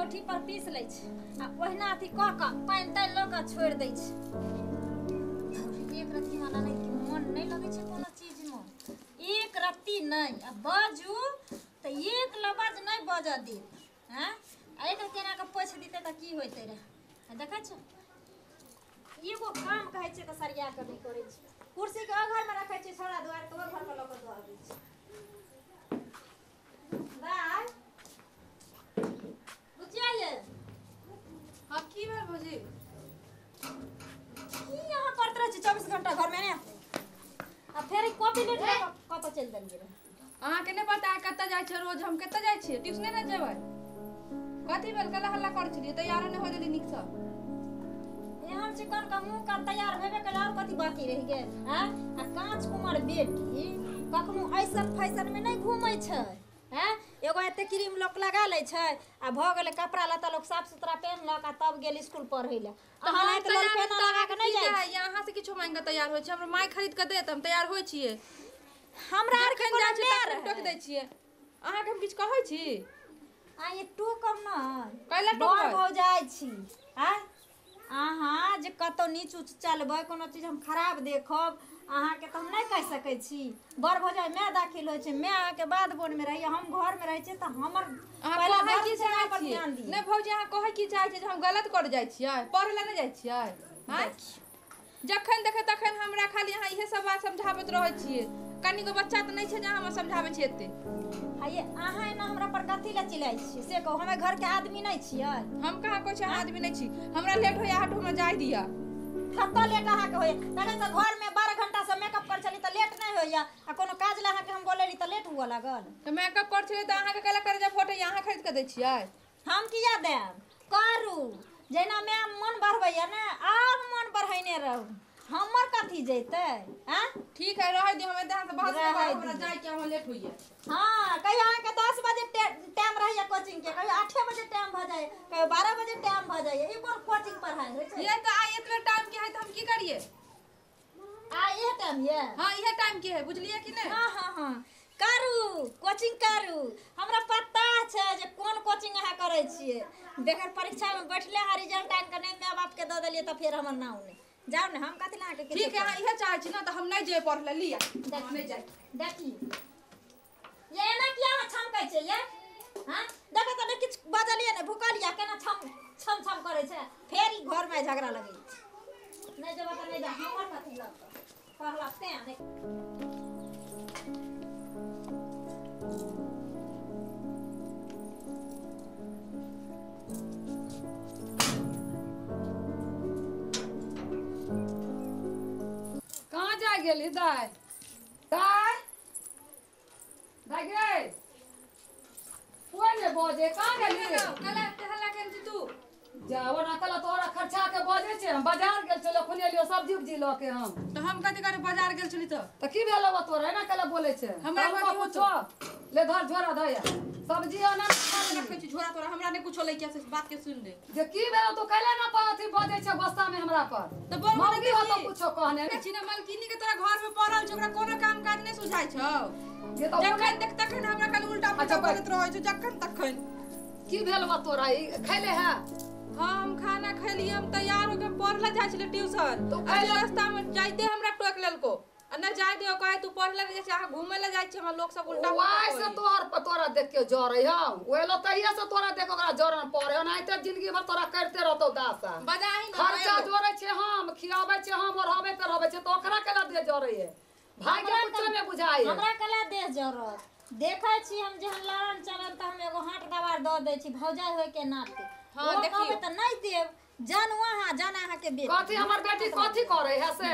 कोठी पर पीस लै छै आ ओहिना अथी क क पानि तानि ल क छोड़ि दै छै। एक रत्ती वाला नहीं कि मन नहीं लगे छै कोनो चीज में। एक रत्ती नहीं आ बाजू त एक लबाज नहीं बज दे। हैं एक केना के पोछ दिते त की होइते रे। देखै छ एगो काम कहै छै त सरिया के नहीं करै छै। कुर्सी के घर में रखै छै छोड़ा दुआर के घर पर ल क दऽ आबै छै। दाय बुझिया ये हां की भेल भौजी? की यहाँ करत रह छै 24 घंटा घर में ने। आ फेर कॉपी लेट कत चल देलिए रे। अहाँ के नहीं पता है कत जाय छै रोज? हम कत जाय छियै? ट्यूशन नहीं जेबै? कथी भेल? कल हल्ला कर छलिए तैयार नहीं हो जल्दी निक से। हम चिकन का मुंह का तैयार भेबे कल और कथी बाकी रह गेल। हैं आ कांच कुमार बेटी कखनो ऐसन फैशन में नहीं घूमै छै। हैं एगो एते क्रीम लोक लगा ले छै आ भ गेले कपड़ा लत्ता लोक साफ सुथरा पहनलक आ तब गेल स्कूल पढ़ै ले। अहाँ नहीं त लल पेन लगा के नहीं जाय छी। यहाँ से किछो मांग के तैयार होय छै। हमरा माय खरीद के देत हम तैयार होय छियै। हमरा आर के जाय छै टोक दै छियै। अहाँ के हम किछ कहै छी? आ ये टोकम न कैला टोक हो जाय छी। हैं अहाँ जे कतौ नीच उच चलबै कोनो चीज हम खराब देखब अहाँ के तो हम नहीं कह सकै छी। बड़ भौजाई मैं दाखिल होय छै मैं अहाँ के बाद बोन में रही हम घर में रही छै त हमर पहले घर की चाहे पर ध्यान दी। नहीं भौजी अहाँ कहै की चाहे छै जे हम गलत कर जाय छियै? पढ़े ला नहीं जाय छियै? हैं जखन देखे तखन हमरा खाली अहाँ इहे सब बात समझाबत रहै छियै। कनिगो बच्चा त नहीं छै जे हम समझाबै छियै एते। हाये अहाँ एना हमरा पर कथी ला चिल्लाय छी से कहू। हमें घर के आदमी नहीं छियै? हम कहाँ कोई अहाँ आदमी नहीं छी। हमरा लेट होय हटो में जाय दिया। कत्ता लेट अहाँ के होय? तखन त घर में 12 घंटा से मेकअप कर चली त लेट नहीं होय आ कोनो काज ला अहाँ के हम बोलेली त लेट हुआ लागल। त मेकअप कर छले त अहाँ के कला करे जे फोटो यहाँ खरीद के दै छियै? हम किया देब? करू जेना मैं मन बढ़बैया ने आब मन बढ़ैने रहू। हमर कथी जैते? हैं ठीक है रह दियो। हमें यहाँ से बहुत हमरा जाय के हम लेट होइए। हां कहियो अहाँ के 10 बजे टाइम रहैया कोचिंग के, कहियो 8 बजे टाइम भ जाए, कहियो 12 बजे टाइम भ जाए। ई कोन कोचिंग पढ़ाई होय छै? ये त आ इतना टाइम के है त हम की करिए? आ ये टाइम ये? हां इहे टाइम के है बुझलिए कि नहीं? हां करू कोचिंग करू। हमरा पता छै जे कोन कोचिंग अहाँ करे छिए। बेगर परीक्षा में बैठले आ रिजल्ट आइन के नहीं माय बाप के द देलिए त फिर हमर नाम नहीं जाओ ने। हम कथि ला के ठीक है अहाँ इहे चाहे छी ना त हम नहीं जे पढ़ ले लिया। नहीं जाए देखी ये ना किया छमकै छै ये। हां देखो त किछ बजलिए ने भूकलिया केना छम करे छै। फेर ई घर में झगड़ा लगै छै। नहीं जब त नहीं जा हमर कथि लगत पढ़ला ते नहीं। कहाँ जा गेली दाय? दाय दाय गे कोई ने बोझे कहाँ गेली? कला हल्ला केन छी तू? जाओ ना कल तोरा खर्चा के बोझे छै। हम बाजार गेल चलो खुने लियो सब्जी उब्जी ल के हम। तो हम कथि करे बाजार गेल छली त की भेलो बा तोरा ना कल बोले छै? हमरा को पूछो ले धर झोरा धया सब्जी आना रखे छी झोरा तोरा हमरा ने कुछो लइकिया से बात के सुन दे। जे की भेलो तू कैले ना पाथी बोझे छै बस्ता में हमरा पर? तो बोल मौगी हो तो कुछो कहने ना छी ना मलकिनी के तोरा घर में पड़ल छ ओकरा कोनो काम काज नहीं सुझाय छ। ये तो जखन देख तखन हमरा कल उल्टा पुल्टा करत रहै छ जखन तखन। की भेल बा तोरा? ई खैले है? हम खाना खैली हम तैयार होके पढ़ला जाय छले ट्यूशन। तो आ रास्ता में जाइते हमरा टोक लेलको आ न जाय दियो कहे तू पढ़ला नहीं जाय अहाँ घूमे ला जाय छ। हम लोग सब उल्टा वाई से तोरा देख के जरे हम ओएलो तहिया से तोरा देख ओकरा जरन पड़े ना त जिंदगी भर तोरा करते रहतो दासा। बजाही ना खर्चा जोरे छे हम खियाबे छे हम और हवे पे रहबे छे तो ओकरा केला दे जरे है। भाई के कुछ ने बुझाए हमरा केला दे जरूरत देखै छी। हम जहन लड़न चलन त हम एगो हाथ गवार द दे छी भौजाई होय के नाते। हां देखिए त नहीं देव जान वहां जाना अहाँ के बेटी कथि हमर बेटी कथि करे है से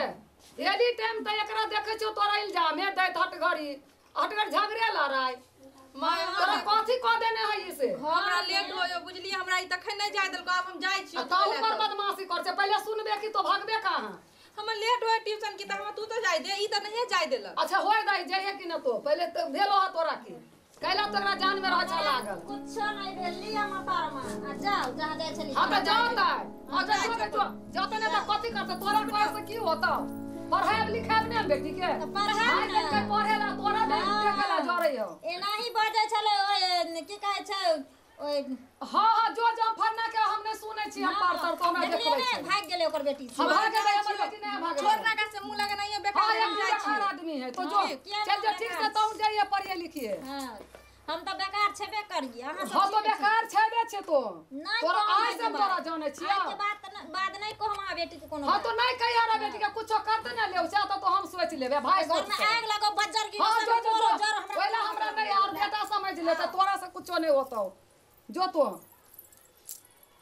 एनी टाइम त एकरा देखे छो तोरा इल्जाम है दैत हटगर झगड़े लड़ाई माय तोरा कथि क देने है इसे? हमरा लेट होयो बुझली हमरा ई तखन नहीं जाय देलको अब हम जाय छी। त ऊपर बदमाशी कर छे पहले सुनबे की तो भागबे कहां? हम लेट होय ट्यूशन की त हम तू तो जाय दे ई त नहीं जाय देलक। अच्छा होय दई जाय कि न तो पहले तो भेलो ह तोरा की कैला तोरा जान में रह लागल कुछ नहीं भेल लिया मतार में आ जाओ जहां जाय छली। हां त जाओ ता हां जा जाते न त कथि करते तोरा कोई से की होता? पढ़ाई लिखाई ने बेटी के पढ़ाई के पढ़ेला तोरा देखेला जरे हो। एना ही बाजे छले ओए की कहै छै ओए हां हां जो फरना के हमने सुनै छी हम पार तो हमरा देखबै छी भाग गेलै ओकर बेटी से हम भाग गेलै हमर बेटी नहीं भाग गेलै छोड़ना का से मुंह लगा नहीं है बेकार हां हम जाई बेकार आदमी है तो जो चल जो ठीक से तो जाइए पढ़िए लिखिए हां हम तो बेकार छेबे करिए अहाँ हां तो बेकार छेबे छे तो तोरा आज से तोरा जाने छी आज के बाद नहीं को हमारा बेटी के कोनो हां तो नहीं कही हमारा बेटी के कुछो करते ना ले से तो हम सोच लेबे भाई घर में आग लगो बज्जर की हां जो जर पहले हमरा नहीं यार बेटा समझ ले तो तोरा से कुछो नहीं होतो जो तो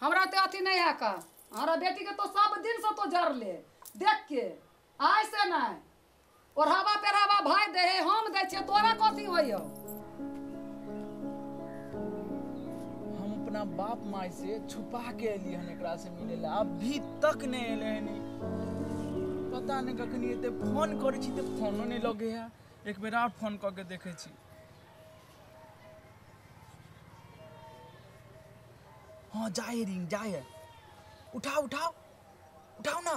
हमरा ते अथी नहीं है का हमारा बेटी के तो सब दिन से तो जर ले देख के आज से नहीं और हवा पे हवा भाई दे हम दे छे तोरा कथी होइयो अपना बाप माई से छुपा के एली हन एकरा से मिले ला अभी तक नहीं एले हनी पता नहीं कखनी एते फोन करै छी त फोनो नहीं लगे है एक बेर और फोन क के देखे छी हां जाए रिंग जाए उठाओ उठाओ उठाओ ना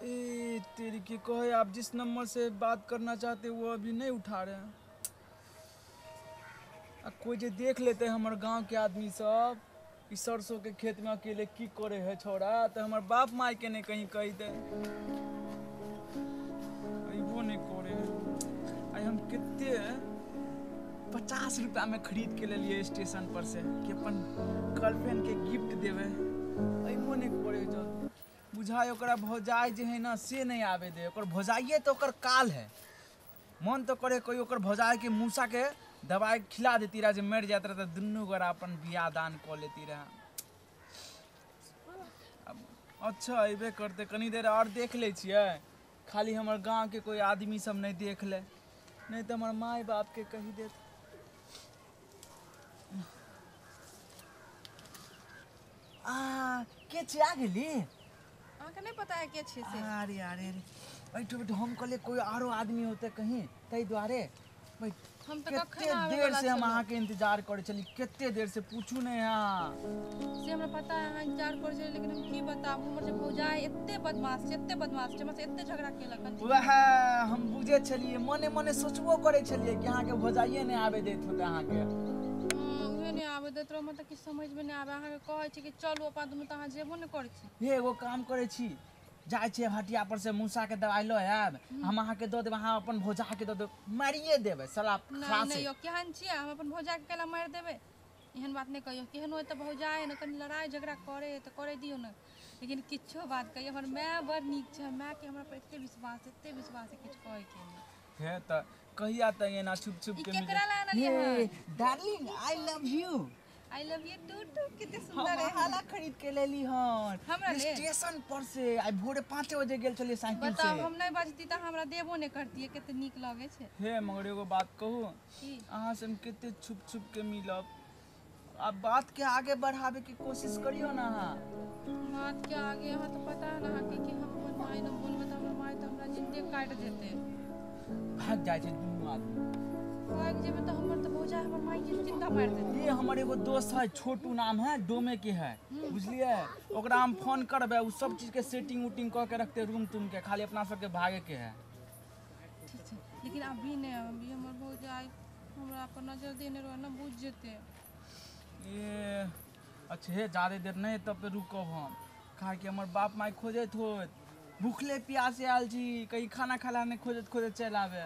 ए तेरी की कहे आप जिस नंबर से बात करना चाहते वो अभी नहीं उठा रहे हैं कोई जे देख लेते हमर गांव के आदमी सब इस सरसों के खेत में अकेले की करे है छोड़ा तो हमर बाप माई के ने कहीं कही दे वो नहीं करे आई हम कितने 50 रुपया में खरीद के ले लिए स्टेशन पर से कि अपन गर्लफ्रेंड के गिफ्ट देवे वो नहीं करे जो बुझाई ओकरा भौजाई जे है ना से नहीं आवे दे ओकर भौजाइए तो ओकर काल है मन तो करे कोई ओकर भौजाई के मूसा के दवाई खिला देती रहा जो मर जात रहा तो दुनू गोरा अपन बियाह दान कर लेती रहा अच्छा अबे करते कनी देर और देख ले छिए खाली हमर गांव के कोई आदमी सब नहीं देख ले नहीं तो हमर माई बाप के कही देत के छी आ गेली आके नहीं पता है के छे से अरे अरे बैठो बैठो हम कहले कोई आरो आदमी होते कहीं तई द्वारे हम तो कितने देर से हम अहाँ के इंतजार करे चली कितने देर से पूछू नहीं यहाँ से हमरा पता है अहाँ इंतजार करे छे लेकिन हम की बताब हमर जे भौजाई एते बदमाश छे हमसे एते झगड़ा केलक वह हम बुझे छलिए मने मने सोचबो करे छलिए कि अहाँ के भौजाइए नहीं आवे देत होते अहाँ के उहे नहीं आवे देत रहो मतलब कि समझ में नहीं आवे अहाँ के कहै छी कि चलू अपन तुम त अहाँ जेबो नहीं करे छी हे एगो काम करे छी जाए छे हटिया पर से मूसा के दवाई लो आब हम अहाँ के दो देब अहाँ अपन भौजा के दो देब मारिए देबे साला नहीं नहीं यो केहन छी हम अपन भौजा के केला मार देबे एहन बात नहीं कहियो केहन होय त भौजाई न कनी लड़ाई झगड़ा करे त करे दियो न लेकिन किछो बात कहियो हमर माय बड़ नीक छै माय के हमरा पर एते विश्वास है किछ कहे के नहीं हे त कहिया त एना छुप छुप के केकरा ला आनलिए darling I love you I love you too कितने सुंदर है हाला खरीद के लेली हन हमरा ले स्टेशन पर से आई भोरे 5 बजे गेल छलिए साइकिल से बताओ हम नहीं बजती त हमरा देबो नहीं करती केते नीक लागे छे हे मगर एगो बात कहू अहाँ से हम केते छुप छुप के मिलब अब बात के आगे बढ़ावे की कोशिश करियो ना अहाँ बात के आगे यहाँ तो पता है ना कि हम अपन माई न बोलबे त हमर माई त हमरा जिंदे काट देते भाग जाए छे दुनू आदमी भाग जेबे त हमर त भौजा हमर माई के जिंदा मार देते ये हमर एगो दोस्त है छोटू नाम है डोमे के है बुझलिए ओकरा हम फोन करबे उ सब चीज के सेटिंग उटिंग क के रखते रूम तुम के खाली अपना सब के भागे के है ठीक है लेकिन अभी नहीं अभी हमर भौजा हमरा पर नजर देने रहो ना बुझ जेते ये अच्छा हे ज्यादा देर नहीं तब पे रुकब हम खा के हमर बाप माई खोजत होत भूखले प्यासे आयल छी कहीं खाना खाला नहीं खोजत खोजत चल आवे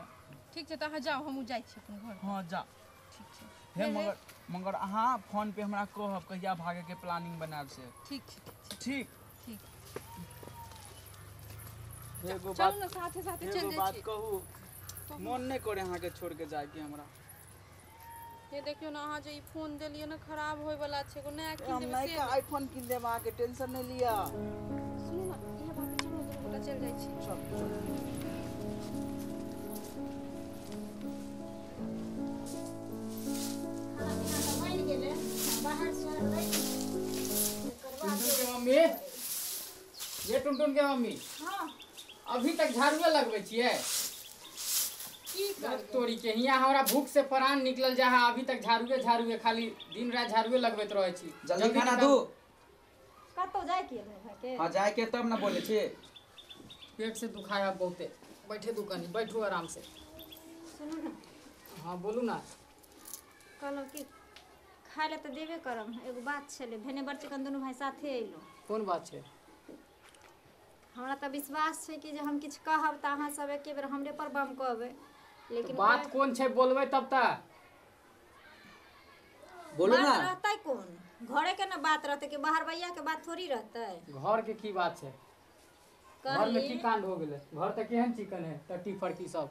ठीक छै त अहाँ जाओ हम जाई छी अपन घर हाँ जा ठीक छै हे मगर अहाँ फोन पे हमरा कहब कहिया भागे के प्लानिंग बनाब से ठीक छै ठीक ठीक एगो चल ना साथे साथे चल एगो जाई बात छी कहू मन नहीं करे अहाँ के छोड़ के जाए के हमरा ये देखियो ना अहाँ जे ई फोन देलिए ना खराब होय वाला छै को नया किन हम देबे नहीं का आईफोन किन देब अहाँ के टेंशन नहीं लिया सुनो ना ये बात चलो दोनों गोटा चल जाई छी चल खाना पीना तो बन गेले बाहर से टुनटुन के मम्मी ये टुनटुन के मम्मी हां अभी तक झाड़ुए लगबै छियै तोरी के हिया हमरा भूख से प्राण निकलल जा है अभी तक झाड़ुए खाली दिन रात झाड़ुए लगबैत रहै छी जल्दी खाना दू कतो जाय के भाई के हाँ जाए के तब ना बोले छी पेट से दुखाया बहुते बैठे दुकानी बैठो आराम से सुनो ना हाँ बोलू ना कहलो कि खाए ला तो देबे करम। एगो बात छले भेने बर चिकन दोनों भाई साथे अइलो। कौन बात छै? हमरा तो विश्वास छै कि जे हम किछ कहब त अहाँ सब एके बेर हमरे पर बम कहबे। लेकिन बात कौन छै बोलबे तब ता बोलो ना। बात रहतै कौन? घरे के ना बात रहतै कि बाहर भैया के बात थोड़ी रहतै। घर के की बात छै? घर में की कांड हो गेले? घर त केहन चिकन है टट्टी फड़की सब।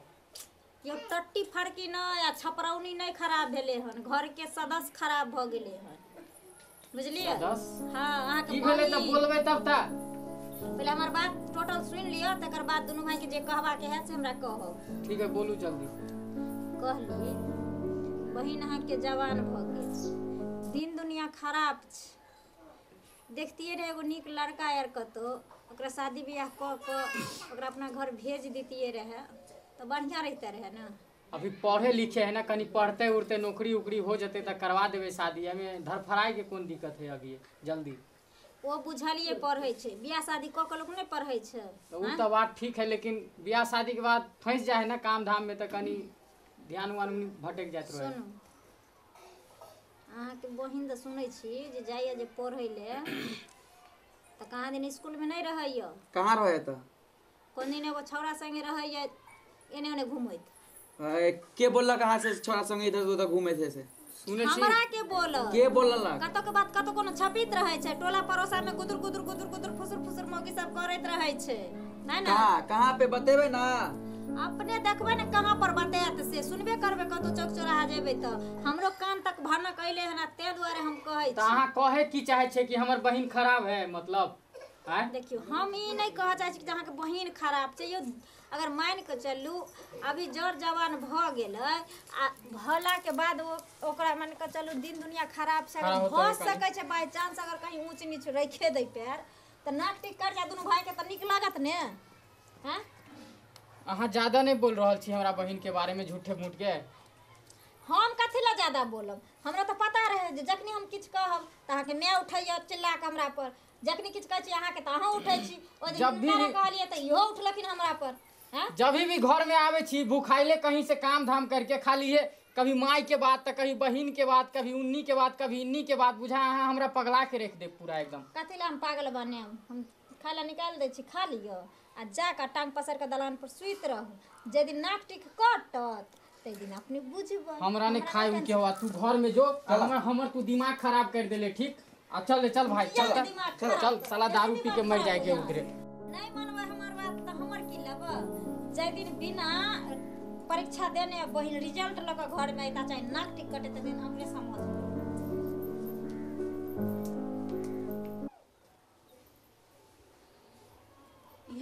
यो टट्टी फड़की न या छपरौनी नहीं खराब भेले हन, घर के सदस्य खराब भ गेले हन। बुझलिए? सदस्य? हां अहाँ के की भेले त बोलबे तब ता। पहले हमार बात टोटल सुन लियो तकर बाद दोनों भाई के जे कहबा के है से हमरा कहो। ठीक है बोलू जल्दी। कहली बहिन अहाँ के जवान भ गेल, दिन दुनिया खराब छ। देखतिए रहे एगो नीक लड़का यार कतो ओकरा शादी बियाह क ओकरा अपना घर भेज देतिए रहे तो बढ़िया रहते रहे ना। अभी पढ़े लिखे है ना, कहीं पढ़ते उड़ते नौकरी उकरी हो जाते तो करवा देवे शादी। हमें धरफराई के कौन दिक्कत है अभी जल्दी? वो बुझलिए पढ़े छे, बियाह शादी क के लोग नहीं पढ़े छे। तो वो तो बात ठीक है, लेकिन ब्याह शादी के बाद फंस जाए ना काम धाम में तो कहीं ध्यान वान भटक जात रहे। सुनू अहाँ के बहिन तो सुनै छी जे जाइए जे पढ़े ले तो कहाँ दिन स्कूल में नहीं रहैय। कहाँ रहे तो? कोन दिन एगो छौड़ा संगे रहैय एने ओने घूमैत। के बोलला कहाँ से छोरा संगे इधर उधर घूमे थे से? सुने छी हमरा के बोल के बोलला? कतो के बात कतो कोनो छपित रहे छे, टोला पड़ोसा में गुदुर गुदुर गुदुर गुदुर फुसुर फुसुर मौगी सब करैत रहे छे। नहीं ना कहाँ पे बतेबे ना? अपने देखबे ना कहाँ पर बतायत से सुनबे करबे कतो चौक चौराहा जेबे तो हमरो कान तक भनक अइले हन। ते दुआरे हम कहै छी। तो अहाँ कहे की चाहे छे कि हमर बहिन खराब है मतलब? हैं? देखियो हम ई नहीं कह चाहे छी कि अहाँ के बहिन खराब छे। यो अगर मान के चलू अभी जड़ जवान भ गेलै आ भला के बाद ओकरा मान के चलू दिन दुनिया खराब से अगर भ सकै छे बाय चांस अगर कहीं ऊंच नीच रखे दे पैर त नाक टिक कर जा दोनों भाई के त निक लागत ने। हैं अहाँ ज्यादा नहीं बोल रहल छी हमरा बहिन के बारे में झूठे मूठ के। हम कथी ला ज्यादा बोलब? हमरा तो पता रहे जे जखनी हम किछ कहब त अहाँ के मैं उठैया चिल्ला के हमरा पर, जखनी किछ कहै छी अहाँ के त अहाँ उठै छी। ओ जब भी कहलिए त इहो उठलखिन हमरा पर। हैं जब भी घर में आवे छी भूखाइले कहीं से काम धाम करके खाली है कभी माई के बात तो कभी बहिन के बात, कभी उन्नी के बात, कभी इन्नी के बात। बुझा अहाँ हमरा पगला के रख दे पूरा एकदम। कथी ला हम पागल बने? हम खाए ला निकाल दे छी, खा लियो आ जाकर टांग पसार के दलान पर सुइत रहू। जे दिन नाक टिक कटत ते दिन अपने बुझबे। हमरा ने खाए के हुआ तू घर में जो हमर तू दिमाग खराब कर देले। ठीक आ चल भाई चल चल चल साला दारू पी के मर जाएगे उधरे। नहीं मनवा हमार बात त हमर की लब? जे दिन बिना परीक्षा देने बहिन रिजल्ट लगा घर में आइता चाहे नाक टिक कटे त दिन अपने समझ।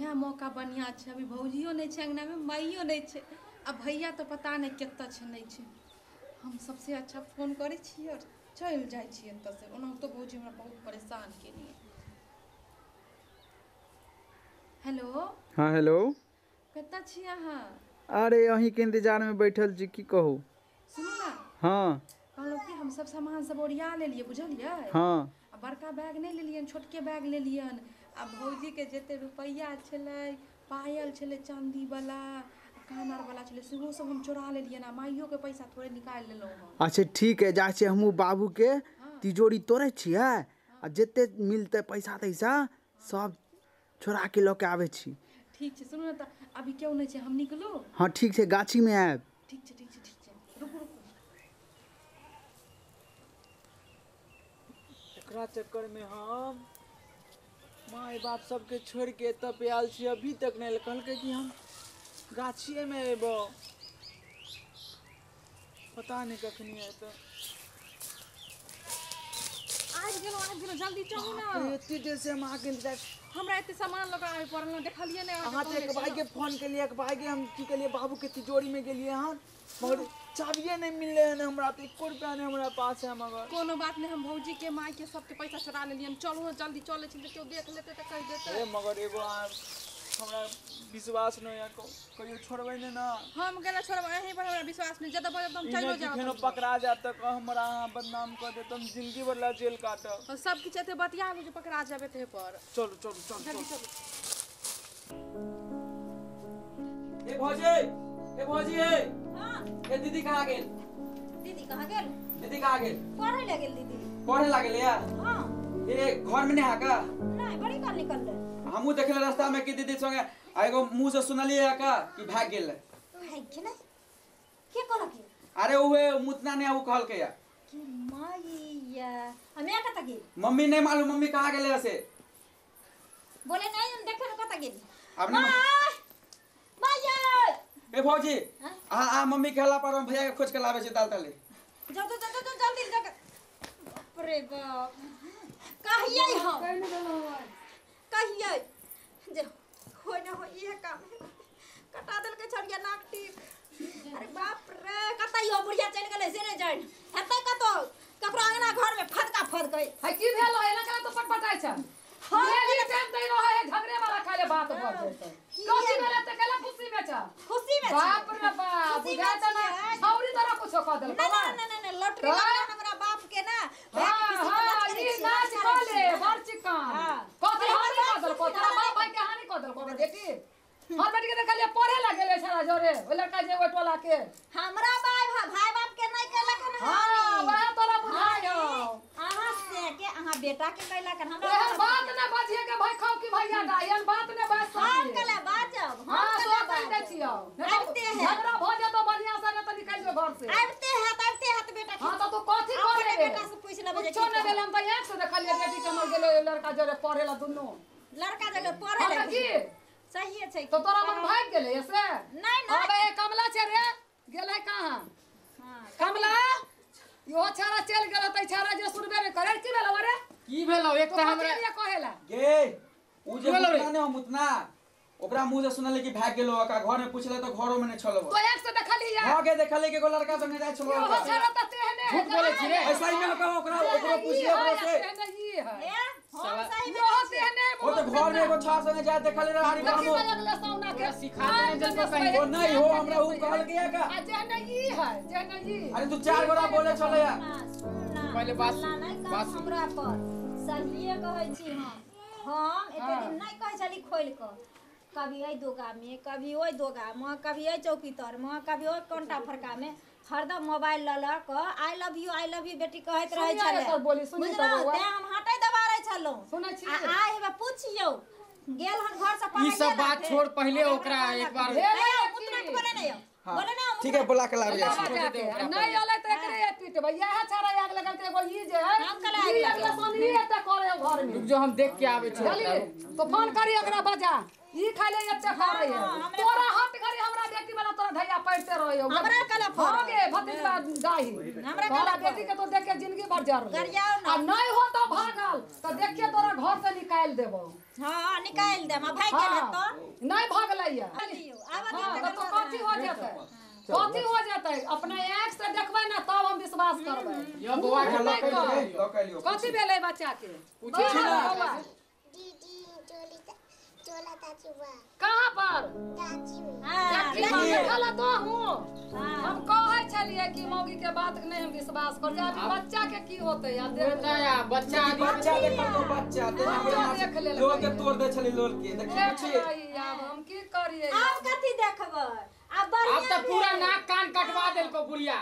यह मौका बढ़िया छे। अभी भौजियो नहीं छे अंगना में, माइयो नहीं छे, अब भैया तो पता नहीं केता छे नहीं छे। हम सबसे अच्छा फोन करे छी और चल जाए छी एत से। ओना तो भौजी हमरा बहुत परेशान केनी। हेलो। हाँ हेलो। केता छी अहाँ? अरे अहीं के इंतजार में बैठल छी, की कहू? सुनू ना। हाँ कहलो कि हम सब सामान सब ओरिया लेलिए बुझलिए। हाँ बड़का बैग नहीं लेलियन, छोटके बैग लेलियन। आ भौजी के जते रुपया छलै, पायल छलै चांदी वाला, कानर वाला छलै, सेहो सब हम चोरा लेलियन। आ माइयो के पैसा थोड़े निकाल लेलौ हम। अच्छा ठीक है, जाए हमू बाबू के तिजोरी तोड़े छियै आ जते मिलते पैसा तैसा सब छोड़ा के लऽ के आवे छी। ठीक छै सुनू ना, त अभी क्यों नहीं छे हम निकलो? हाँ ठीक है, गाछी में आयब। ठीक छै ठीक छै ठीक छै, रुकू रुकू। एकरा चक्कर में हम माँ बाप सबके छोड़ के तब आयल छी, अभी तक नहीं कहलकै कि हम गाछिए में एबो, पता नहीं कखनी है। आज गेलो जल्दी चलू ना। एते देर से हम आके इंतजार। हमरा एते सामान लगावे पड़ल, देखलिए ने। अहाँ तो एक भाई के फोन के लिए, एक भाई के हम की कलिए बाबू के तिजोरी में गेलिए हन, मगर चाबिये नहीं मिलले हन हमरा। तो 1 रुपया नहीं हमरा पास है। मगर कोनो बात नहीं, हम भौजी के माई के सबके पैसा चुरा लेलियन। चलू ना जल्दी चले छी, केओ देख लेते त कह देते। अरे मगर एगो हमरा विश्वास नहीं है, कहियो छोड़बै ने ना। हम गेला छोड़ब, यहीं पर हमरा विश्वास नहीं। जब हम चलो जाओ केनो पकड़ा जात त हमरा बदनाम कर दे, तुम जिंदगी भर ला जेल काटब। और सब किछ एते बतिया लो जे पकड़ा जाबे ते पर। चलो चलो चलो जल्दी चलो। ए भौजी ए। हां ए दीदी कहाँ गेल? दीदी कहाँ गेल? दीदी कहाँ गेल? पढ़े ले गेल दीदी। पढ़े लागल या? हाँ ए घर में नहीं है का? नहीं बड़ी काल निकल ले। हमू देखले रास्ता में कि दीदी संगे एगो मुंह से सुनलिए या का कि भाग गेल। भाई के नहीं के कहला के? अरे उहे मुतना ने उ कहल के या कि माईया हमें कता गेल? मम्मी नहीं मालूम मम्मी कहाँ गेले से। बोले नहीं हम देखे कता गेल। अब ना माईया ए भौजी हाँ? आ मम्मी कहला पर हम भैया के खोज के लावे छै दाल ताले। जाओ जल्दी जल्दी। अरे बाप कहिए हम कहिए जे हो ना हो ये काम कटा देल के छड़िया नाक टीक। अरे बाप रे कतई बुढ़िया चल गेले से नहीं जान हेतै कतो ककरो अंगना घर में फटका फट गई। है की भेल है ना तो पटपटाई छ हाँ, ये टाइम तई रहे है झगड़े वाला खाले बात भर देते कथि भेले त कला खुशी में छ खुशी में बाप रे बाप खुशी में बुझा त ना छियै। छौरी तरह कुछ कह देल नहीं लॉटरी लगा हमरा बाप के ना हां ई नाच कोले बर चिकन हाँ। कथि हानि कह देल को तोरा बाप भाई के हानि कह देल को बेटी हर बेटी के देखलिए पढ़े लागेले छरा जोरे ओ लड़का जे ओ टोला के हमरा भाई बाप के नहीं कहला के ना हां वह तोरा बुझायो अहाँ से के अहाँ बेटा के कहला के हमरा एहन बात ना बाजिए के भाई खाओ की भैया दा एहन बात ने बात हम कले बाजब हां हम सो कले कह दे छियो आबते हैं। झगड़ा भ जे तो बढ़िया से न त निकल जो घर से आबते हैं बेटा हां तो तू कथि अपने करे बेटा से पूछ लेबे जे कुछो न भेल हम त एक से देखलिए बेटी के मर गेले लड़का जोरे पढ़ेला दुनु लड़का जगह पढ़े हमरा ले की सही है तो तोरा मन भाग गेले ऐसे नहीं अबे ए कमला छे रे गेले कहां हां कमला यो छारा चल गेल त छारा जे सुनबे न करे की भेल रे की भेलो एक तो त हमरा हमरा कहेला गे उ जे बोलो रे। मुतना ने मुतना ओकरा मुंह से सुनले कि भाग गेलो का घर में पूछले तो घरो में नहीं छलो। तो एक से देखली या हां के देखले कि एगो लड़का संगे जाय छलो। यो छारा त तेहने झूठ बोले छी रे। ऐसा ही में कहो ओकरा पूछिए ओकरा से ए हम सही में यो तेहने वो तो घर में एगो छार संगे जाय देखले रे हारी देखी बाबू लगले सौना के सिखा देने जल को कहीं वो नहीं हो हमरा उ कहल के का आ जे नहीं है जे नहीं अरे तू चार गोरा बोले छले या पहले बात सुन, बात सुन। हमरा पर सहिए कहै छी हम एते दिन नहीं कहै छली खोल क कभी आई दोगा में कभी ओई दोगा में कभी आई चौकी तर में कभी ओई कंटा फरका में हरदम मोबाइल ल ल क आई लव यू बेटी कहैत रहै सुनिए छले। एकर बोली, सुनिए बुझलौ तब बौआ। ते हम हटै दबारै छलौ सुनै छी आ आइ हेबे पूछियौ गेल हन घर से ई पढ़ै सब बात छोड़ पहले ओकरा एक बार उतना के बोले नहीं हाँ। बोले ना ठीक है बुला के ला लिया नहीं आले त एकरे पीटबे यह छारा आग लगल के एगो ई जे है हम कला आग ई लगल। अगला सोनी एते करे घर में रुक जो हम देख के आवे छी चलिए तो फोन करी एकरा बजा ई खाले एते करे है हाँ, हमरे तोरा हाथ घरी हमरा बेटी वाला तोरा धैया पड़ते रहियो हमरा कला फोन हो गे भतीजा दाही हमरा तोरा कला बेटी के तो देख के जिंदगी भर जर गरियाओ ना। आ नहीं हो तो भागल तो देख के तोरा घर से निकाल देबो हां निकाल दे हम भाई गेल हाँ, तो नहीं भागलैया लियो आवा हाँ, तो कथी हो जेतै कथी हो जेतै अपने आँख से देखबै ना तब हम विश्वास करबै यो बुआ के लो लकै के लियो कथी भेलै बच्चा के पूछे छी ना बौआ, दीदी चोला ताचुबा कहाँ पर ताचू देखी हम देखल तो हूँ हम कहै छलिए कि मौगी के बात के नहीं हम विश्वास कर जा अभी बच्चा के की होतै आ देख होता है बच्चा आदि बच्चा देखो तो बच्चा ते बच्चा देख ले लोग के तोड़ दे छली लोल के देखी छी अब हम की करिए अब कथी देखबै अब अब बढ़िया तो पूरा नाक कान कटवा देलको बुढ़िया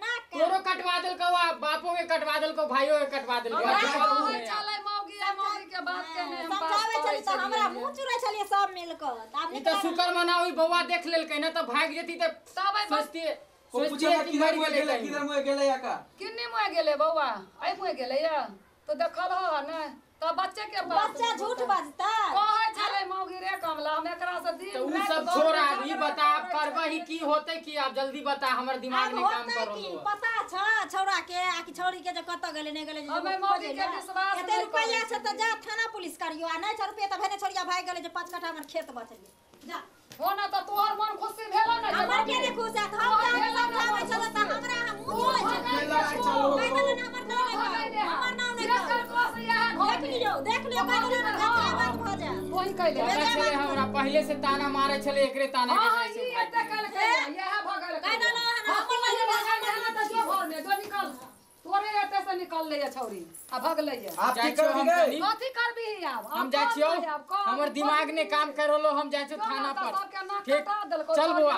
ना तोरो कटवा देलको आ बापो के कटवा देलको भाइयों के कटवा देलको कहै छलै मौगी आ मौगी के बात के नहीं हम बात समझावे करै छली त हमरा छलिए मुंह चुरै छलिए सब मिल क आब ई तो शुक्र मनाओ बउआ देख लेलकै ना तो भाग जेती तो तब सोचती वो पूछे सोचती कि किधर मर मुए गेलै गेले किधर मुए गेले या का किन्नी मुए गेले बौआ आई मुए गेले या तो देखल हो ना तो बच्चे के बात बच्चा झूठ बाजता कहै छलै मौगी रे कमला हम एकरा से दिन तो उ रात सब दौड़ छोड़ा दौड़ ई दौड़ बता दौड़ करबा ही की होते कि आप जल्दी बता हमर दिमाग अब नहीं काम होतै कर की रहो पता छ छौड़ा के आ कि छौड़ी के जे कत गेलै नहीं गेलै अब मौगी के विश्वास एते नहीं रुपैया करै छ त जा थाना पुलिस करियो आ नहीं छ रुपैया त भने छौड़िया भाग गेलै जे 5 कट्ठा हमर खेत बचल जा हो ना तो तोहर मन खुशी भेलो ना हमर के ने खुश है हम जान समझावे छल त हमरा हम मुंह चलै छै कहि देलन हमर नाम नहीं हमर नाम नहीं देख लियो कहि देलन बात भ जा कोई कहले पता चले हमरा पहले से ताना मारे छले एकरे ताना हां के ई एते कल के यह भगल कहि देलन हमर नहीं भगल त जो घर में जो निकल तोरे एते से निकल ले छौरी आ भगलै आप की जाय कर छियो हम गए तनी। कथी करबी आब हम जाय छियो हमर दिमाग ने काम कर रहलो हम जाय छियो थाना पर ठीक चल बुआ